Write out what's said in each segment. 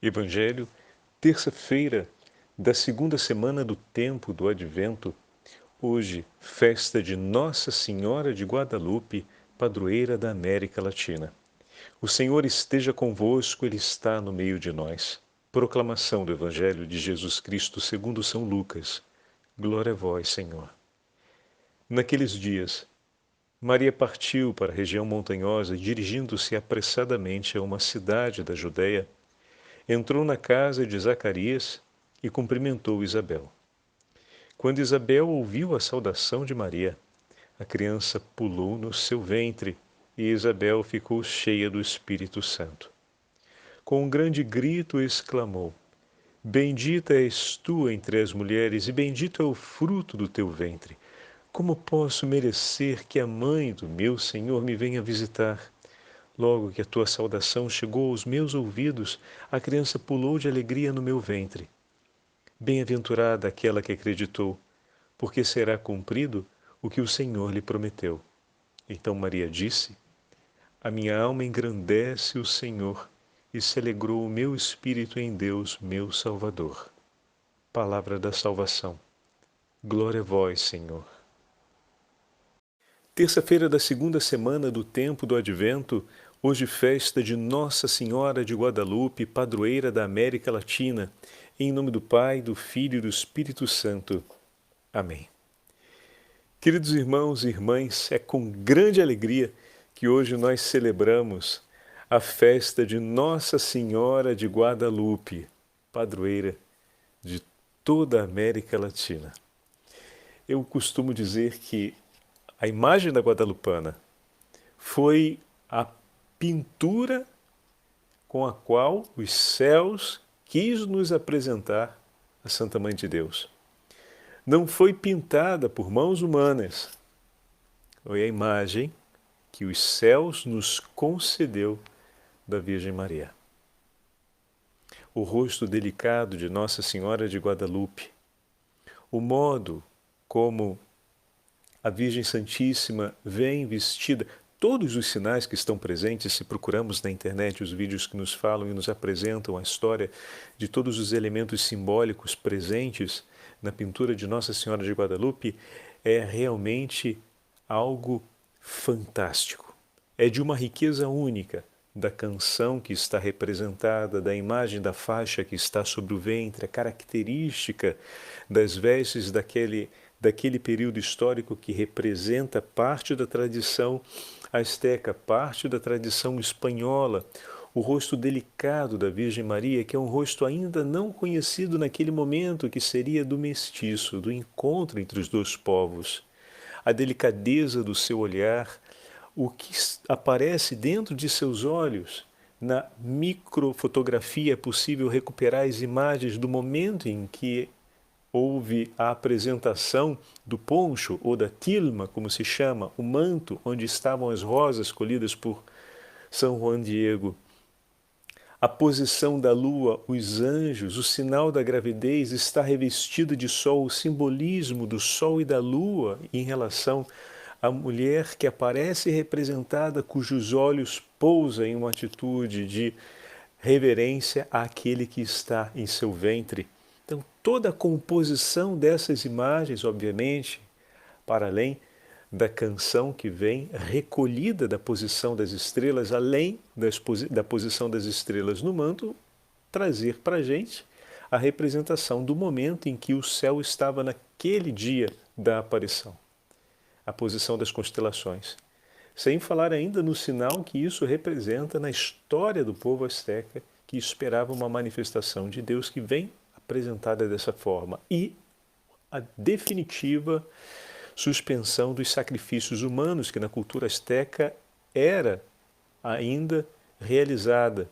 Evangelho, terça-feira da segunda semana do tempo do Advento, hoje, festa de Nossa Senhora de Guadalupe, padroeira da América Latina. O Senhor esteja convosco, Ele está no meio de nós. Proclamação do Evangelho de Jesus Cristo segundo São Lucas. Glória a vós, Senhor. Naqueles dias, Maria partiu para a região montanhosa e, dirigindo-se apressadamente a uma cidade da Judéia, entrou na casa de Zacarias e cumprimentou Isabel. Quando Isabel ouviu a saudação de Maria, a criança pulou no seu ventre e Isabel ficou cheia do Espírito Santo. Com um grande grito exclamou: Bendita és tu entre as mulheres e bendito é o fruto do teu ventre. Como posso merecer que a mãe do meu Senhor me venha visitar? Logo que a tua saudação chegou aos meus ouvidos, a criança pulou de alegria no meu ventre. Bem-aventurada aquela que acreditou, porque será cumprido o que o Senhor lhe prometeu. Então Maria disse: A minha alma engrandece o Senhor, e se alegrou o meu espírito em Deus, meu Salvador. Palavra da salvação. Glória a vós, Senhor. Terça-feira da segunda semana do tempo do Advento, hoje festa de Nossa Senhora de Guadalupe, padroeira da América Latina, em nome do Pai, do Filho e do Espírito Santo. Amém. Queridos irmãos e irmãs, é com grande alegria que hoje nós celebramos a festa de Nossa Senhora de Guadalupe, padroeira de toda a América Latina. Eu costumo dizer que a imagem da Guadalupana foi a pintura com a qual os céus quis nos apresentar a Santa Mãe de Deus. Não foi pintada por mãos humanas, foi a imagem que os céus nos concedeu da Virgem Maria. O rosto delicado de Nossa Senhora de Guadalupe, o modo como a Virgem Santíssima vem vestida, todos os sinais que estão presentes, se procuramos na internet os vídeos que nos falam e nos apresentam a história de todos os elementos simbólicos presentes na pintura de Nossa Senhora de Guadalupe, é realmente algo fantástico. É de uma riqueza única da canção que está representada, da imagem da faixa que está sobre o ventre, a característica das vestes daquele período histórico que representa parte da tradição asteca, parte da tradição espanhola, o rosto delicado da Virgem Maria, que é um rosto ainda não conhecido naquele momento, que seria do mestiço, do encontro entre os dois povos. A delicadeza do seu olhar, o que aparece dentro de seus olhos. Na microfotografia é possível recuperar as imagens do momento em que houve a apresentação do poncho, ou da tilma, como se chama, o manto onde estavam as rosas colhidas por São Juan Diego. A posição da lua, os anjos, o sinal da gravidez está revestido de sol, o simbolismo do sol e da lua em relação à mulher que aparece representada, cujos olhos pousam em uma atitude de reverência àquele que está em seu ventre. Então, toda a composição dessas imagens, obviamente, para além da canção que vem recolhida da posição das estrelas, além da posição das estrelas no manto, trazer para a gente a representação do momento em que o céu estava naquele dia da aparição, a posição das constelações. Sem falar ainda no sinal que isso representa na história do povo asteca, que esperava uma manifestação de Deus que vem apresentada dessa forma, e a definitiva suspensão dos sacrifícios humanos que na cultura asteca era ainda realizada,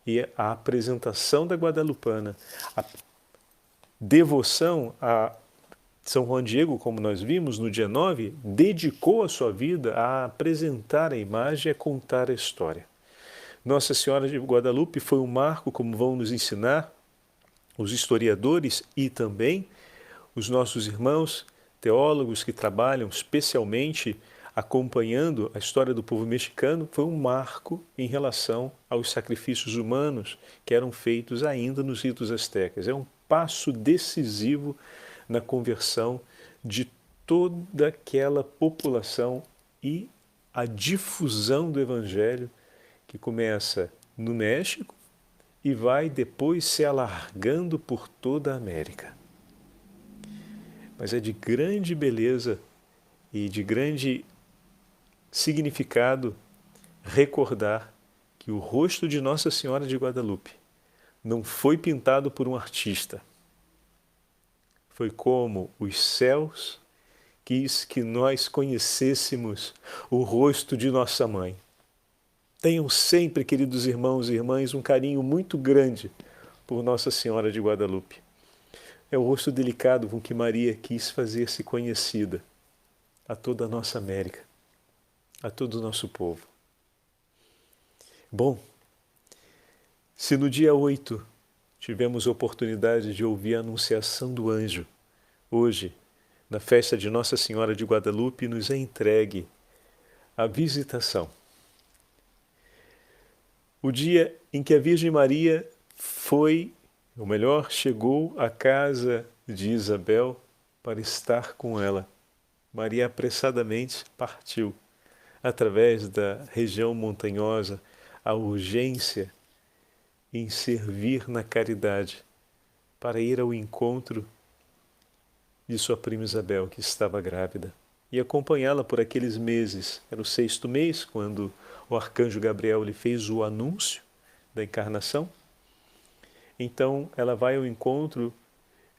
e a apresentação da Guadalupana, a devoção a São Juan Diego, como nós vimos no dia 9, dedicou a sua vida a apresentar a imagem e a contar a história. Nossa Senhora de Guadalupe foi um marco, como vão nos ensinar os historiadores e também os nossos irmãos teólogos que trabalham especialmente acompanhando a história do povo mexicano, foi um marco em relação aos sacrifícios humanos que eram feitos ainda nos ritos astecas. É um passo decisivo na conversão de toda aquela população e a difusão do Evangelho que começa no México e vai depois se alargando por toda a América. Mas é de grande beleza e de grande significado recordar que o rosto de Nossa Senhora de Guadalupe não foi pintado por um artista. Foi como os céus quis que nós conhecêssemos o rosto de nossa mãe. Tenham sempre, queridos irmãos e irmãs, um carinho muito grande por Nossa Senhora de Guadalupe. É o rosto delicado com que Maria quis fazer-se conhecida a toda a nossa América, a todo o nosso povo. Bom, se no dia 8 tivemos a oportunidade de ouvir a anunciação do anjo, hoje, na festa de Nossa Senhora de Guadalupe, nos é entregue a visitação. O dia em que a Virgem Maria foi, ou melhor, chegou à casa de Isabel para estar com ela. Maria apressadamente partiu, através da região montanhosa, a urgência em servir na caridade, para ir ao encontro de sua prima Isabel, que estava grávida, e acompanhá-la por aqueles meses. Era o 6º mês, quando o arcanjo Gabriel lhe fez o anúncio da encarnação. Então ela vai ao encontro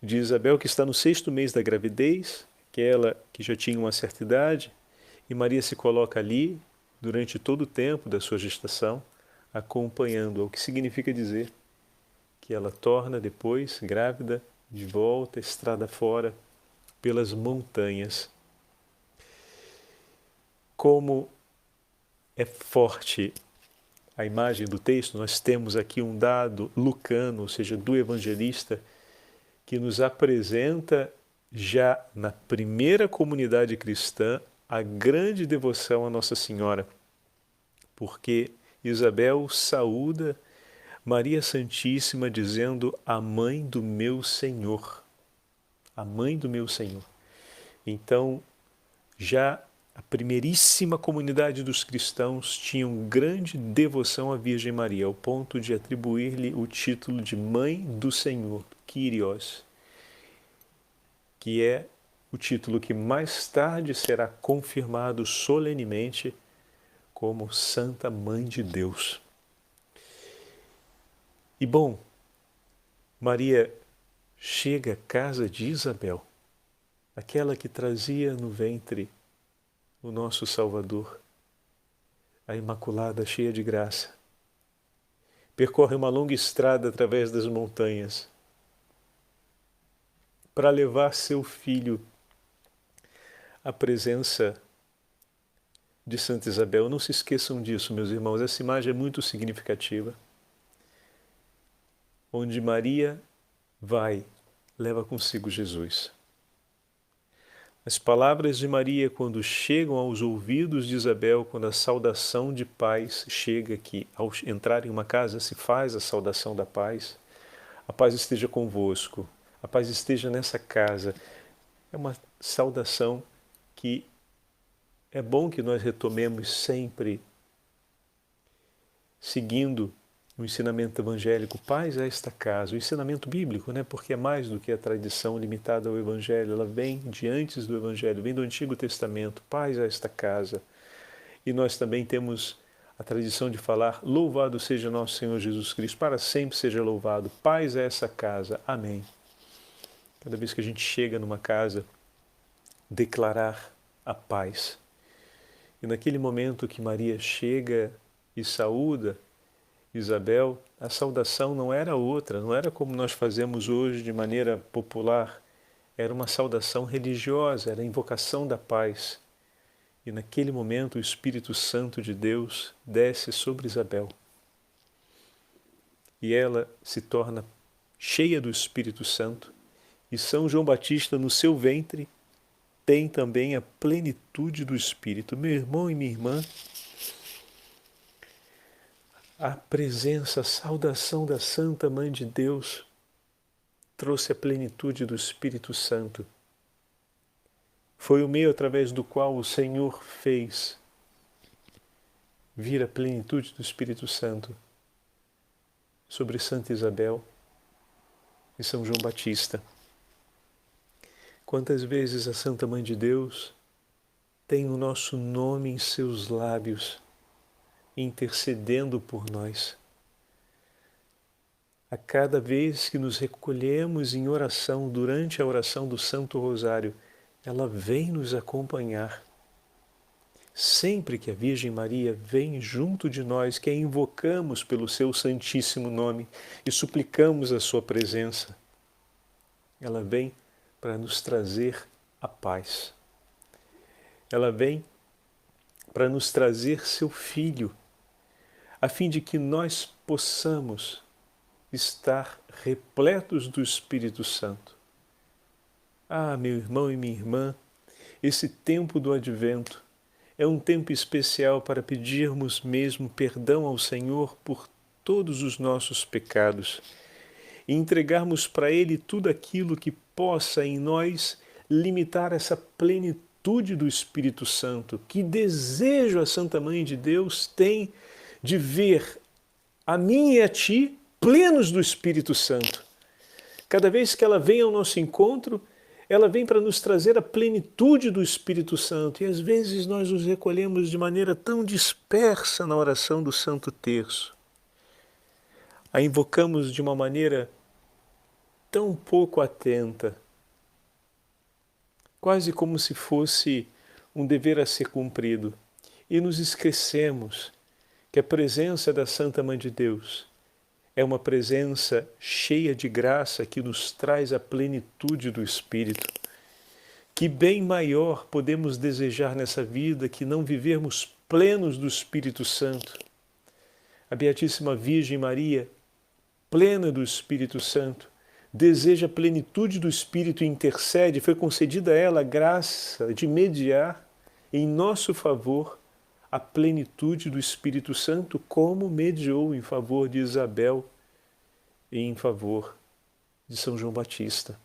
de Isabel, que está no 6º mês da gravidez, aquela que já tinha uma certa idade, e Maria se coloca ali durante todo o tempo da sua gestação, acompanhando-a, o que significa dizer que ela torna depois, grávida, de volta, estrada fora, pelas montanhas. Como é forte a imagem do texto, nós temos aqui um dado lucano, ou seja, do evangelista, que nos apresenta já na primeira comunidade cristã a grande devoção a Nossa Senhora, porque Isabel saúda Maria Santíssima dizendo a mãe do meu Senhor. A mãe do meu Senhor. Então, já a primeiríssima comunidade dos cristãos tinha grande devoção à Virgem Maria, ao ponto de atribuir-lhe o título de Mãe do Senhor, Kyrios, que é o título que mais tarde será confirmado solenemente como Santa Mãe de Deus. E bom, Maria chega à casa de Isabel, aquela que trazia no ventre o nosso Salvador, a Imaculada cheia de graça. Percorre uma longa estrada através das montanhas para levar seu filho à presença de Santa Isabel. Não se esqueçam disso, meus irmãos, essa imagem é muito significativa. Onde Maria vai, leva consigo Jesus. As palavras de Maria, quando chegam aos ouvidos de Isabel, quando a saudação de paz chega aqui, ao entrar em uma casa se faz a saudação da paz, a paz esteja convosco, a paz esteja nessa casa. É uma saudação que é bom que nós retomemos sempre, seguindo o ensinamento evangélico, paz a esta casa, o ensinamento bíblico, né? Porque é mais do que a tradição limitada ao Evangelho, ela vem de antes do Evangelho, vem do Antigo Testamento, paz a esta casa. E nós também temos a tradição de falar, louvado seja nosso Senhor Jesus Cristo, para sempre seja louvado, paz a essa casa, amém. Cada vez que a gente chega numa casa, declarar a paz. E naquele momento que Maria chega e saúda Isabel, a saudação não era outra, não era como nós fazemos hoje de maneira popular, era uma saudação religiosa, era a invocação da paz. E naquele momento o Espírito Santo de Deus desce sobre Isabel. E ela se torna cheia do Espírito Santo, e São João Batista no seu ventre tem também a plenitude do Espírito. Meu irmão e minha irmã, a presença, a saudação da Santa Mãe de Deus trouxe a plenitude do Espírito Santo. Foi o meio através do qual o Senhor fez vir a plenitude do Espírito Santo sobre Santa Isabel e São João Batista. Quantas vezes a Santa Mãe de Deus tem o nosso nome em seus lábios, intercedendo por nós. A cada vez que nos recolhemos em oração, durante a oração do Santo Rosário, ela vem nos acompanhar. Sempre que a Virgem Maria vem junto de nós, que a invocamos pelo seu santíssimo nome e suplicamos a sua presença, ela vem para nos trazer a paz. Ela vem para nos trazer seu Filho, a fim de que nós possamos estar repletos do Espírito Santo. Ah, meu irmão e minha irmã, esse tempo do Advento é um tempo especial para pedirmos mesmo perdão ao Senhor por todos os nossos pecados e entregarmos para Ele tudo aquilo que possa em nós limitar essa plenitude do Espírito Santo. Que desejo a Santa Mãe de Deus tem de ver a mim e a ti plenos do Espírito Santo. Cada vez que ela vem ao nosso encontro, ela vem para nos trazer a plenitude do Espírito Santo. E às vezes nós nos recolhemos de maneira tão dispersa na oração do Santo Terço. A invocamos de uma maneira tão pouco atenta, quase como se fosse um dever a ser cumprido. E nos esquecemos que a presença da Santa Mãe de Deus é uma presença cheia de graça que nos traz a plenitude do Espírito. Que bem maior podemos desejar nessa vida que não vivermos plenos do Espírito Santo. A Beatíssima Virgem Maria, plena do Espírito Santo, deseja a plenitude do Espírito e intercede, foi concedida a ela a graça de mediar em nosso favor a plenitude do Espírito Santo, como mediou em favor de Isabel e em favor de São João Batista.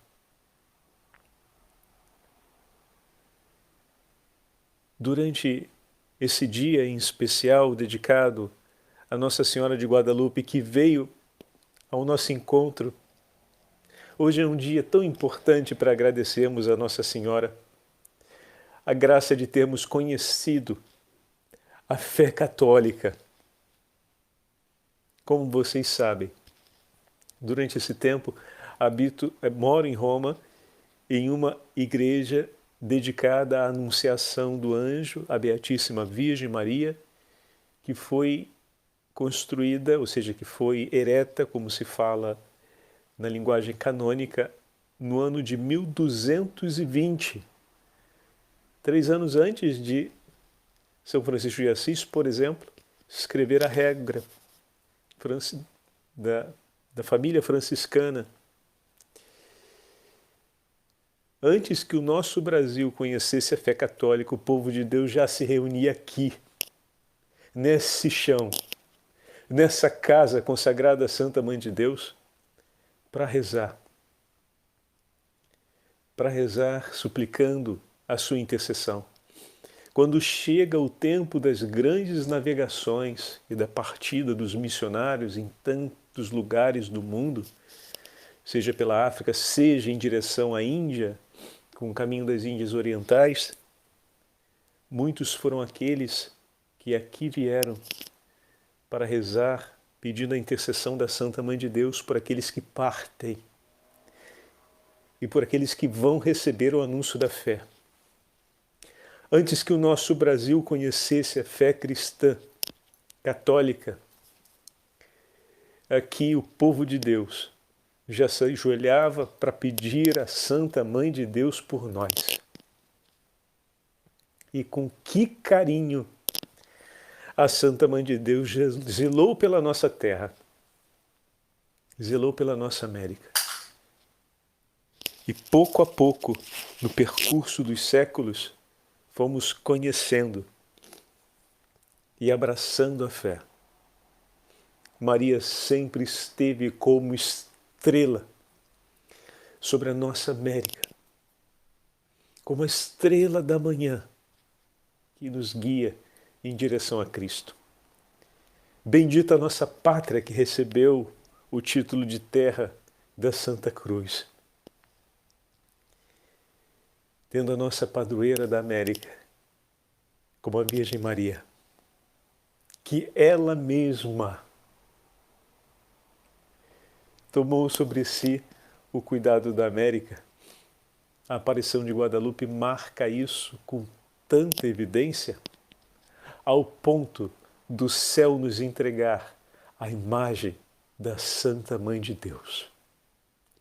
Durante esse dia em especial dedicado a Nossa Senhora de Guadalupe, que veio ao nosso encontro, hoje é um dia tão importante para agradecermos a Nossa Senhora a graça de termos conhecido a fé católica. Como vocês sabem, durante esse tempo moro em Roma, em uma igreja dedicada à Anunciação do Anjo, a Beatíssima Virgem Maria, que foi construída, ou seja, que foi ereta, como se fala na linguagem canônica, no ano de 1220, 3 anos antes de São Francisco de Assis, por exemplo, escrever a regra da família franciscana. Antes que o nosso Brasil conhecesse a fé católica, o povo de Deus já se reunia aqui, nesse chão, nessa casa consagrada à Santa Mãe de Deus, para rezar suplicando a sua intercessão. Quando chega o tempo das grandes navegações e da partida dos missionários em tantos lugares do mundo, seja pela África, seja em direção à Índia, com o caminho das Índias Orientais, muitos foram aqueles que aqui vieram para rezar, pedindo a intercessão da Santa Mãe de Deus por aqueles que partem e por aqueles que vão receber o anúncio da fé. Antes que o nosso Brasil conhecesse a fé cristã, católica, aqui o povo de Deus já se ajoelhava para pedir à Santa Mãe de Deus por nós. E com que carinho a Santa Mãe de Deus zelou pela nossa terra, zelou pela nossa América. E E pouco a pouco, no percurso dos séculos, fomos conhecendo e abraçando a fé. Maria sempre esteve como estrela sobre a nossa América, como a estrela da manhã que nos guia em direção a Cristo. Bendita a nossa pátria que recebeu o título de terra da Santa Cruz. Tendo a nossa padroeira da América como a Virgem Maria, que ela mesma tomou sobre si o cuidado da América. A aparição de Guadalupe marca isso com tanta evidência, ao ponto do céu nos entregar a imagem da Santa Mãe de Deus,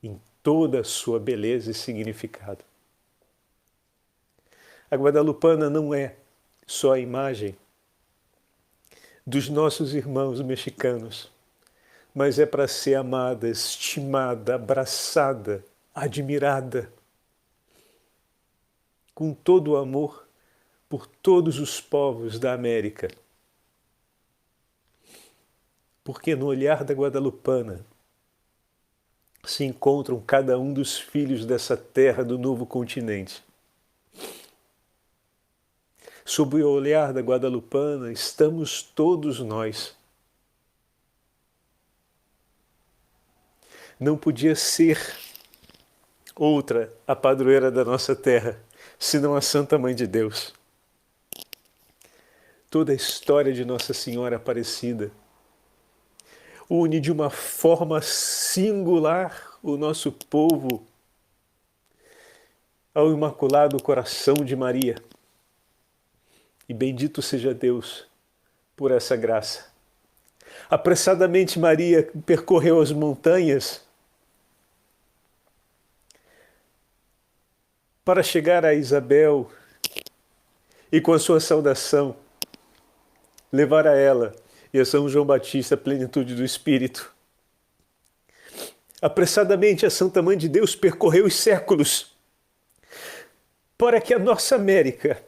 em toda a sua beleza e significado. A Guadalupana não é só a imagem dos nossos irmãos mexicanos, mas é para ser amada, estimada, abraçada, admirada, com todo o amor por todos os povos da América. Porque no olhar da Guadalupana se encontram cada um dos filhos dessa terra do novo continente. Sob o olhar da Guadalupana estamos todos nós. Não podia ser outra a padroeira da nossa terra, senão a Santa Mãe de Deus. Toda a história de Nossa Senhora Aparecida une de uma forma singular o nosso povo ao Imaculado Coração de Maria. E bendito seja Deus por essa graça. Apressadamente Maria percorreu as montanhas para chegar a Isabel e, com a sua saudação, levar a ela e a São João Batista a plenitude do Espírito. Apressadamente a Santa Mãe de Deus percorreu os séculos para que a nossa América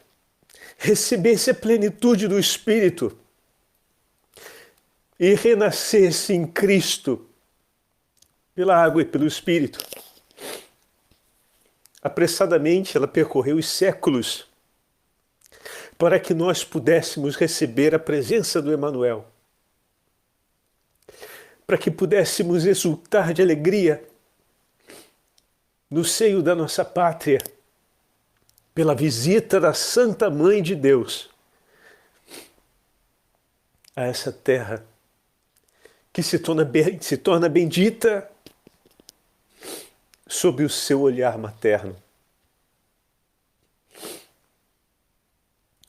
recebesse a plenitude do Espírito e renascesse em Cristo pela água e pelo Espírito. Apressadamente ela percorreu os séculos para que nós pudéssemos receber a presença do Emanuel, para que pudéssemos exultar de alegria no seio da nossa pátria, pela visita da Santa Mãe de Deus a essa terra que se torna bendita sob o seu olhar materno.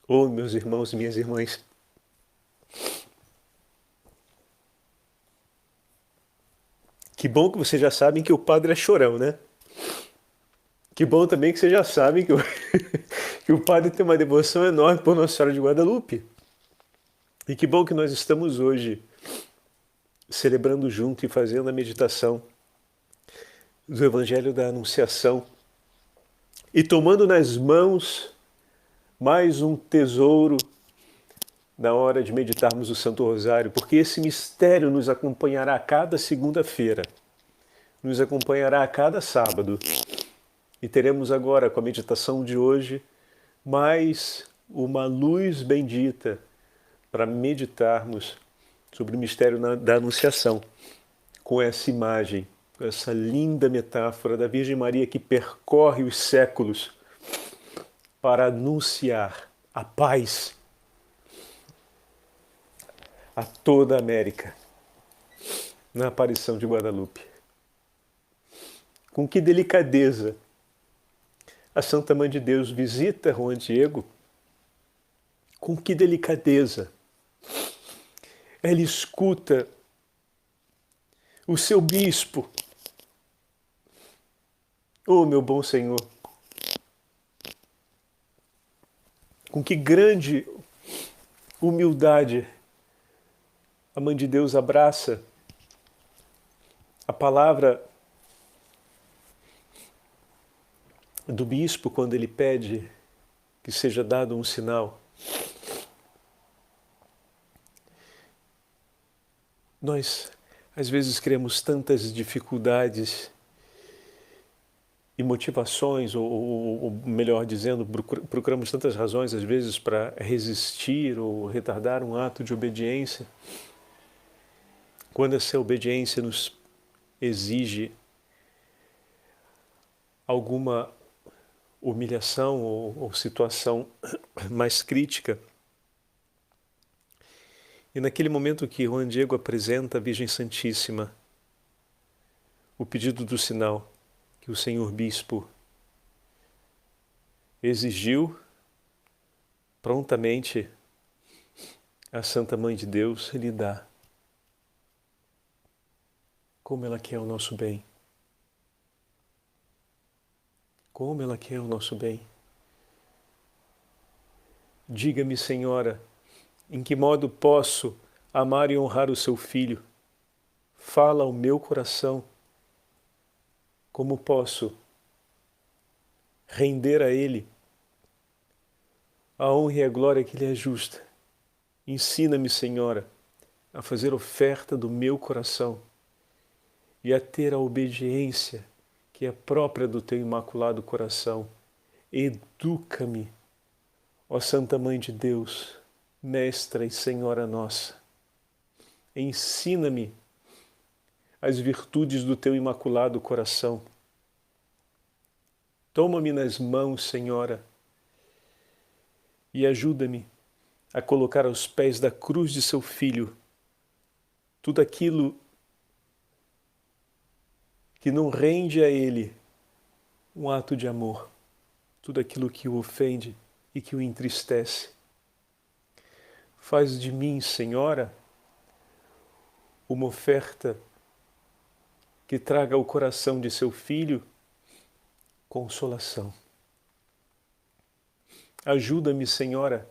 Oh, meus irmãos e minhas irmãs, que bom que vocês já sabem que o padre é chorão, né? Que bom também que vocês já sabem que que o padre tem uma devoção enorme por Nossa Senhora de Guadalupe. E que bom que nós estamos hoje celebrando junto e fazendo a meditação do Evangelho da Anunciação e tomando nas mãos mais um tesouro na hora de meditarmos o Santo Rosário, porque esse mistério nos acompanhará a cada segunda-feira, nos acompanhará a cada sábado. E teremos agora, com a meditação de hoje, mais uma luz bendita para meditarmos sobre o mistério da Anunciação, com essa imagem, com essa linda metáfora da Virgem Maria que percorre os séculos para anunciar a paz a toda a América na aparição de Guadalupe. Com que delicadeza a Santa Mãe de Deus visita Juan Diego, com que delicadeza ela escuta o seu bispo. Oh, meu bom Senhor, com que grande humildade a Mãe de Deus abraça a palavra do bispo quando ele pede que seja dado um sinal. Nós, às vezes, criamos tantas dificuldades e motivações, ou melhor dizendo, procuramos tantas razões, às vezes, para resistir ou retardar um ato de obediência, quando essa obediência nos exige alguma humilhação ou situação mais crítica. E naquele momento que Juan Diego apresenta à Virgem Santíssima o pedido do sinal que o Senhor Bispo exigiu, prontamente a Santa Mãe de Deus lhe dá. Como ela quer o nosso bem. Como ela quer o nosso bem. Diga-me, Senhora, em que modo posso amar e honrar o seu Filho? Fala ao meu coração. Como posso render a Ele a honra e a glória que lhe é justa? Ensina-me, Senhora, a fazer oferta do meu coração e a ter a obediência que é própria do teu imaculado coração. Educa-me, ó Santa Mãe de Deus, Mestra e Senhora nossa. Ensina-me as virtudes do teu imaculado coração. Toma-me nas mãos, Senhora, e ajuda-me a colocar aos pés da cruz de seu Filho tudo aquilo que não rende a Ele um ato de amor, tudo aquilo que o ofende e que o entristece. Faz de mim, Senhora, uma oferta que traga ao coração de seu Filho consolação. Ajuda-me, Senhora,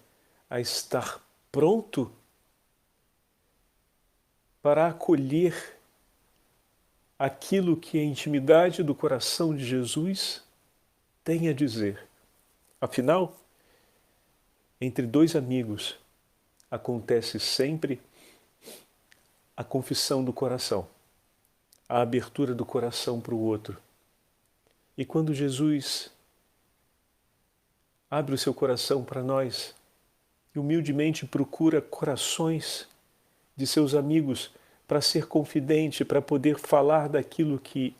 a estar pronto para acolher aquilo que a intimidade do coração de Jesus tem a dizer. Afinal, entre dois amigos acontece sempre a confissão do coração, a abertura do coração para o outro. E quando Jesus abre o seu coração para nós e humildemente procura corações de seus amigos para ser confidente, para poder falar daquilo que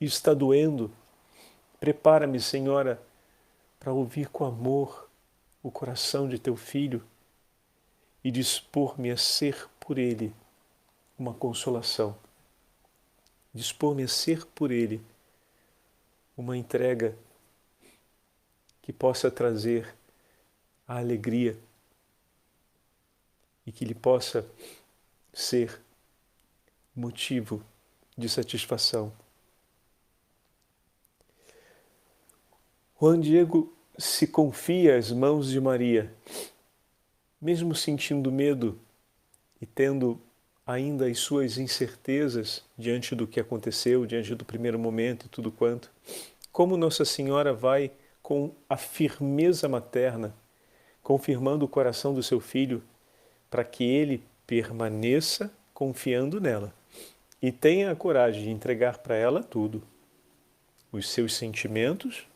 está doendo, prepara-me, Senhora, para ouvir com amor o coração de teu Filho e dispor-me a ser por Ele uma consolação. Dispor-me a ser por Ele uma entrega que possa trazer a alegria e que lhe possa ser motivo de satisfação. Juan Diego se confia às mãos de Maria, mesmo sentindo medo e tendo ainda as suas incertezas diante do que aconteceu, diante do primeiro momento e tudo quanto. Como Nossa Senhora vai com a firmeza materna, confirmando o coração do seu filho para que ele permaneça confiando nela e tenha a coragem de entregar para ela tudo, os seus sentimentos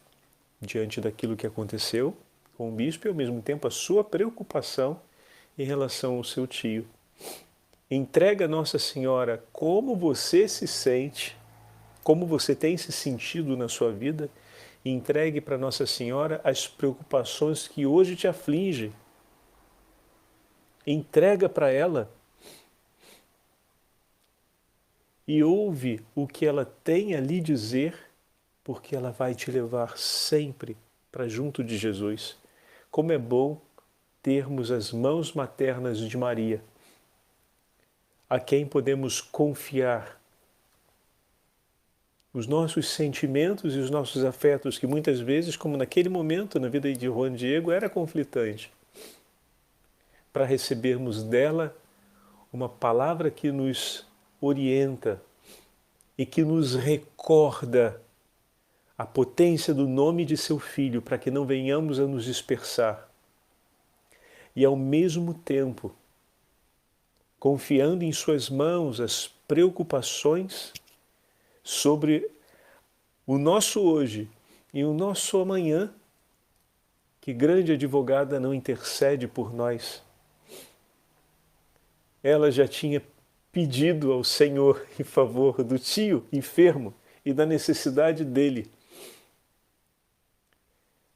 diante daquilo que aconteceu com o bispo e ao mesmo tempo a sua preocupação em relação ao seu tio. Entrega a Nossa Senhora como você se sente, como você tem se sentido na sua vida, e entregue para Nossa Senhora as preocupações que hoje te afligem. Entrega para ela e ouve o que ela tem a lhe dizer, porque ela vai te levar sempre para junto de Jesus. Como é bom termos as mãos maternas de Maria, a quem podemos confiar os nossos sentimentos e os nossos afetos, que muitas vezes, como naquele momento na vida de Juan Diego, era conflitante, para recebermos dela uma palavra que nos orienta e que nos recorda a potência do nome de seu Filho, para que não venhamos a nos dispersar. E ao mesmo tempo, confiando em suas mãos as preocupações sobre o nosso hoje e o nosso amanhã, que grande advogada não intercede por nós. Ela já tinha pedido ao Senhor em favor do tio enfermo e da necessidade dele,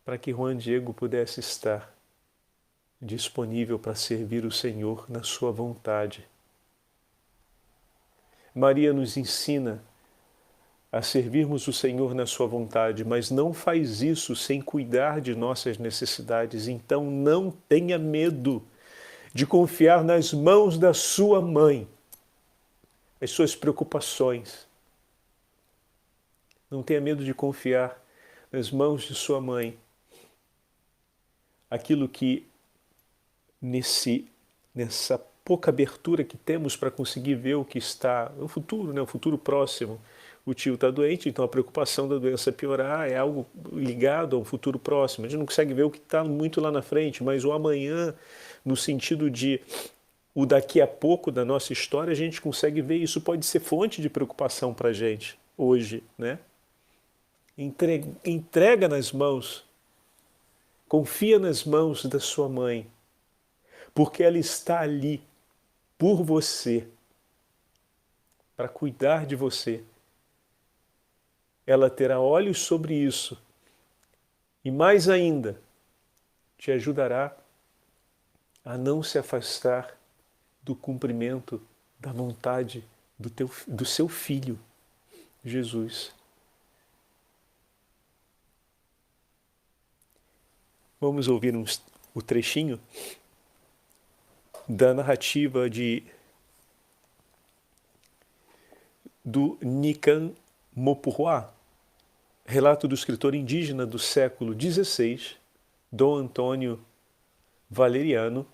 para que Juan Diego pudesse estar disponível para servir o Senhor na sua vontade. Maria nos ensina a servirmos o Senhor na sua vontade, mas não faz isso sem cuidar de nossas necessidades. Então não tenha medo de confiar nas mãos da sua mãe as suas preocupações. Não tenha medo de confiar nas mãos de sua mãe aquilo que nessa pouca abertura que temos para conseguir ver o que está no futuro, né, o futuro próximo. O tio está doente, então a preocupação da doença piorar é algo ligado ao futuro próximo. A gente não consegue ver o que está muito lá na frente, mas o amanhã, no sentido de o daqui a pouco da nossa história, a gente consegue ver. Isso pode ser fonte de preocupação para a gente hoje, né? Entrega nas mãos, confia nas mãos da sua mãe, porque ela está ali por você, para cuidar de você. Ela terá olhos sobre isso e, mais ainda, te ajudará a não se afastar do cumprimento da vontade do seu Filho, Jesus. Vamos ouvir o trechinho da narrativa do Nican Mopurwa, relato do escritor indígena do século XVI, Dom Antônio Valeriano,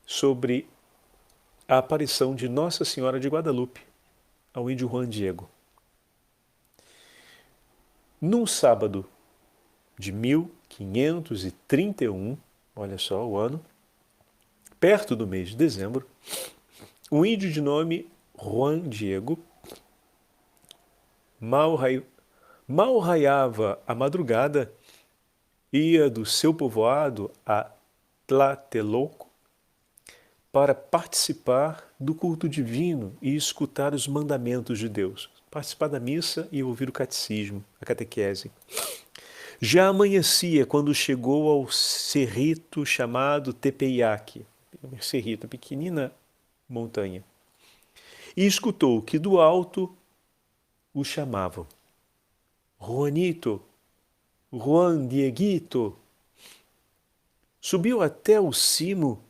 sobre a aparição de Nossa Senhora de Guadalupe ao índio Juan Diego. Num sábado de 1531, olha só o ano, perto do mês de dezembro, um índio de nome Juan Diego, mal raiava a madrugada, ia do seu povoado a Tlatelolco para participar do culto divino e escutar os mandamentos de Deus, participar da missa e ouvir o catecismo, a catequese. Já amanhecia quando chegou ao cerrito chamado Tepeyac, cerrito, pequenina montanha, e escutou que do alto o chamavam: Juanito, Juan Dieguito. Subiu até o cimo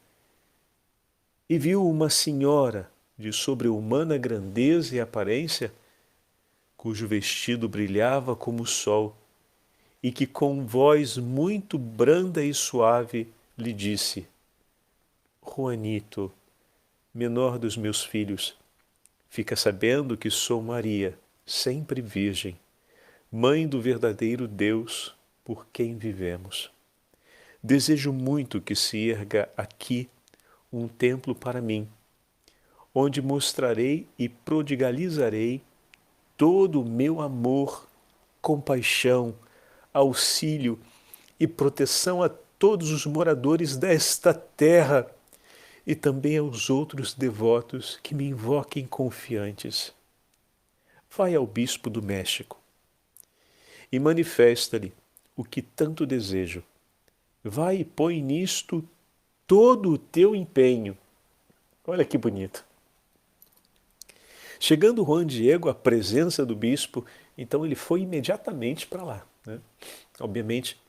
e viu uma senhora de sobre-humana grandeza e aparência, cujo vestido brilhava como o sol, e que com voz muito branda e suave lhe disse: Juanito, menor dos meus filhos, fica sabendo que sou Maria, sempre virgem, mãe do verdadeiro Deus por quem vivemos. Desejo muito que se erga aqui um templo para mim, onde mostrarei e prodigalizarei todo o meu amor, compaixão, auxílio e proteção a todos os moradores desta terra e também aos outros devotos que me invoquem confiantes. Vai ao bispo do México e manifesta-lhe o que tanto desejo. Vai e põe nisto todo o teu empenho. Olha que bonito. Chegando Juan Diego à presença do bispo, então ele foi imediatamente para lá, né? Obviamente,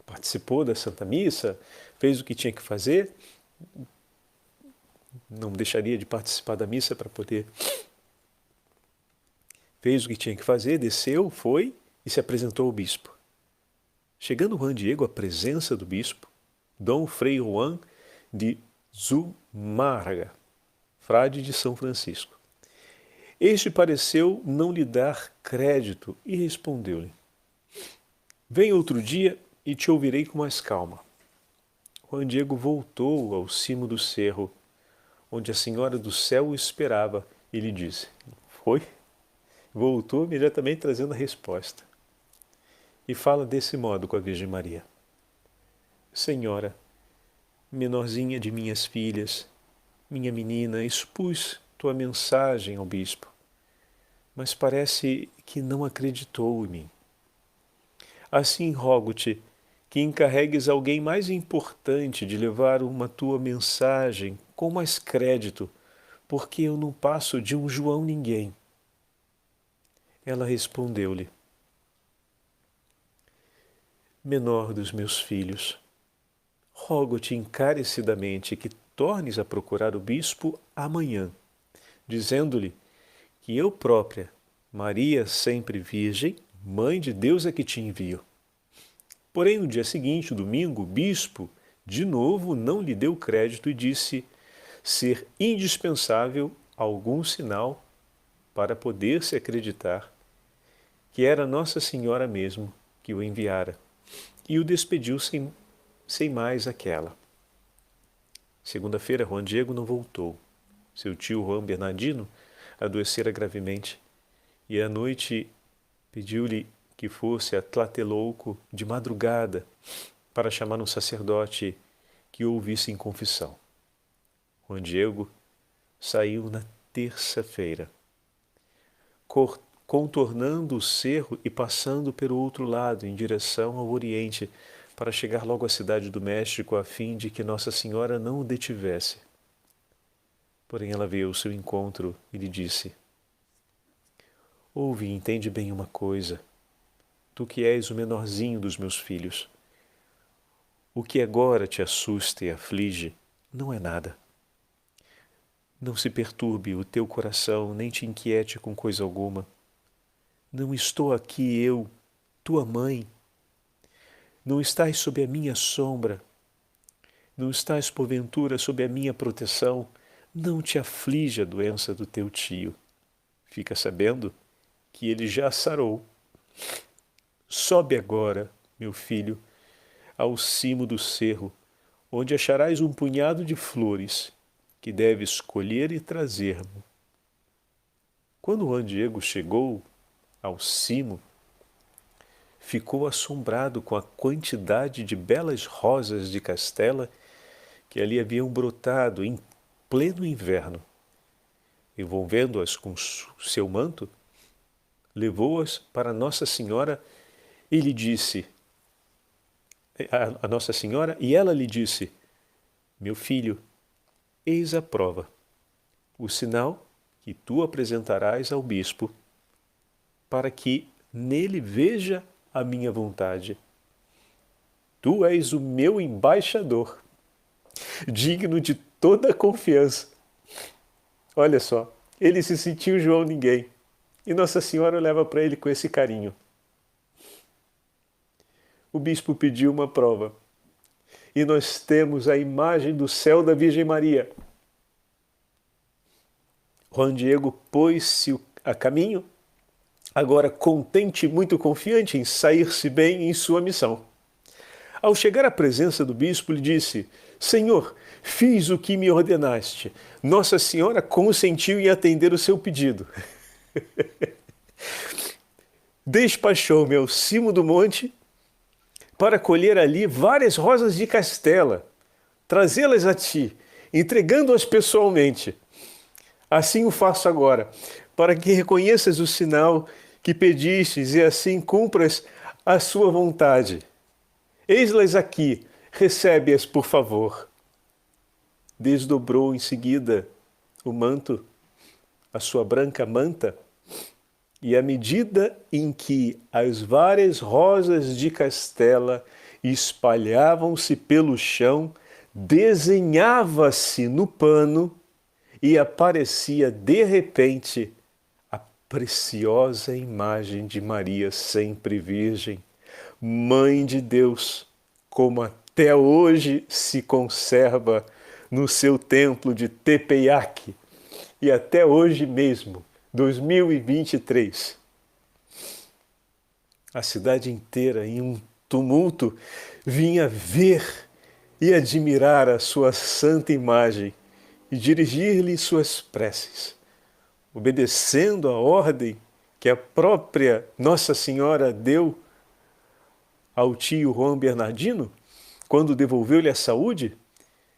participou da Santa Missa, fez o que tinha que fazer, não deixaria de participar da missa para poder... Fez o que tinha que fazer, desceu, foi e se apresentou ao bispo. Chegando Juan Diego à presença do bispo, Dom Frei Juan de Zumárraga, frade de São Francisco. Este pareceu não lhe dar crédito e respondeu-lhe: vem outro dia e te ouvirei com mais calma. Juan Diego voltou ao cimo do cerro, onde a Senhora do Céu o esperava, e lhe disse: foi? Voltou imediatamente trazendo a resposta. E fala desse modo com a Virgem Maria: Senhora, menorzinha de minhas filhas, minha menina, expus tua mensagem ao bispo, mas parece que não acreditou em mim. Assim rogo-te que encarregues alguém mais importante de levar uma tua mensagem com mais crédito, porque eu não passo de um João ninguém. Ela respondeu-lhe: menor dos meus filhos, rogo-te encarecidamente que tornes a procurar o bispo amanhã, dizendo-lhe que eu própria, Maria sempre Virgem, Mãe de Deus, é que te envio. Porém, no dia seguinte, o domingo, o bispo, de novo, não lhe deu crédito e disse ser indispensável algum sinal para poder-se acreditar que era Nossa Senhora mesmo que o enviara, e o despediu sem mais aquela. Segunda-feira, Juan Diego não voltou. Seu tio Juan Bernardino adoecera gravemente, e à noite pediu-lhe que fosse a Tlatelolco de madrugada para chamar um sacerdote que o ouvisse em confissão. Juan Diego saiu na terça-feira, contornando o cerro e passando pelo outro lado, em direção ao Oriente, para chegar logo à cidade do México, a fim de que Nossa Senhora não o detivesse. Porém ela veio ao seu encontro e lhe disse: ouve e entende bem uma coisa, tu que és o menorzinho dos meus filhos. O que agora te assusta e aflige não é nada. Não se perturbe o teu coração, nem te inquiete com coisa alguma. Não estou aqui eu, tua mãe. Não estás sob a minha sombra. Não estás, porventura, sob a minha proteção. Não te aflige a doença do teu tio. Fica sabendo que ele já sarou. Sobe agora, meu filho, ao cimo do cerro, onde acharás um punhado de flores que deves colher e trazer-me. Quando Juan Diego chegou ao cimo, ficou assombrado com a quantidade de belas rosas de Castela que ali haviam brotado em pleno inverno. Envolvendo-as com seu manto, levou-as para Nossa Senhora e lhe disse, a Nossa Senhora, e ela lhe disse: meu filho, eis a prova, o sinal que tu apresentarás ao bispo, para que nele veja a minha vontade. Tu és o meu embaixador, digno de toda a confiança. Olha só, ele se sentiu João ninguém, e Nossa Senhora leva para ele com esse carinho. O bispo pediu uma prova, e nós temos a imagem do céu da Virgem Maria. Juan Diego pôs-se a caminho, agora contente e muito confiante em sair-se bem em sua missão. Ao chegar à presença do bispo, lhe disse: Senhor, fiz o que me ordenaste. Nossa Senhora consentiu em atender o seu pedido. Despachou-me ao cimo do monte para colher ali várias rosas de Castela, trazê-las a ti, entregando-as pessoalmente. Assim o faço agora, para que reconheças o sinal que pedistes e assim cumpras a sua vontade. Eis-las aqui, recebe-as, por favor. Desdobrou em seguida o manto, a sua branca manta, e à medida em que as várias rosas de Castela espalhavam-se pelo chão, desenhava-se no pano e aparecia de repente a preciosa imagem de Maria sempre Virgem, Mãe de Deus, como até hoje se conserva no seu templo de Tepeyac, e até hoje mesmo, 2023, A cidade inteira, em um tumulto, vinha ver e admirar a sua santa imagem e dirigir-lhe suas preces, obedecendo a ordem que a própria Nossa Senhora deu ao tio Juan Bernardino, quando devolveu-lhe a saúde,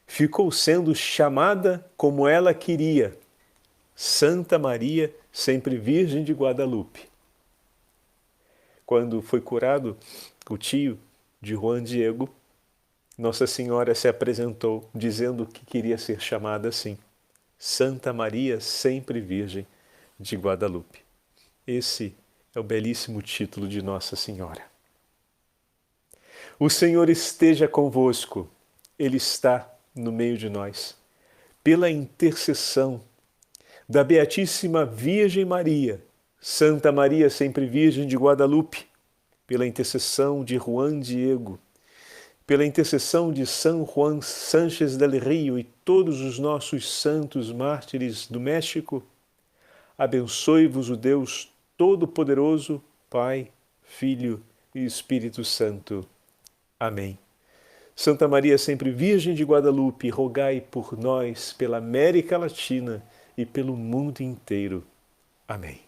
ficou sendo chamada como ela queria, Santa Maria, sempre Virgem de Guadalupe. Quando foi curado o tio de Juan Diego, Nossa Senhora se apresentou dizendo que queria ser chamada assim, Santa Maria, sempre Virgem de Guadalupe. Esse é o belíssimo título de Nossa Senhora. O Senhor esteja convosco, Ele está no meio de nós. Pela intercessão da Beatíssima Virgem Maria, Santa Maria, sempre Virgem de Guadalupe, pela intercessão de Juan Diego, pela intercessão de São Juan Sánchez del Rio e todos os nossos santos mártires do México, abençoe-vos o Deus Todo-Poderoso, Pai, Filho e Espírito Santo. Amém. Santa Maria, sempre Virgem de Guadalupe, rogai por nós, pela América Latina e pelo mundo inteiro. Amém.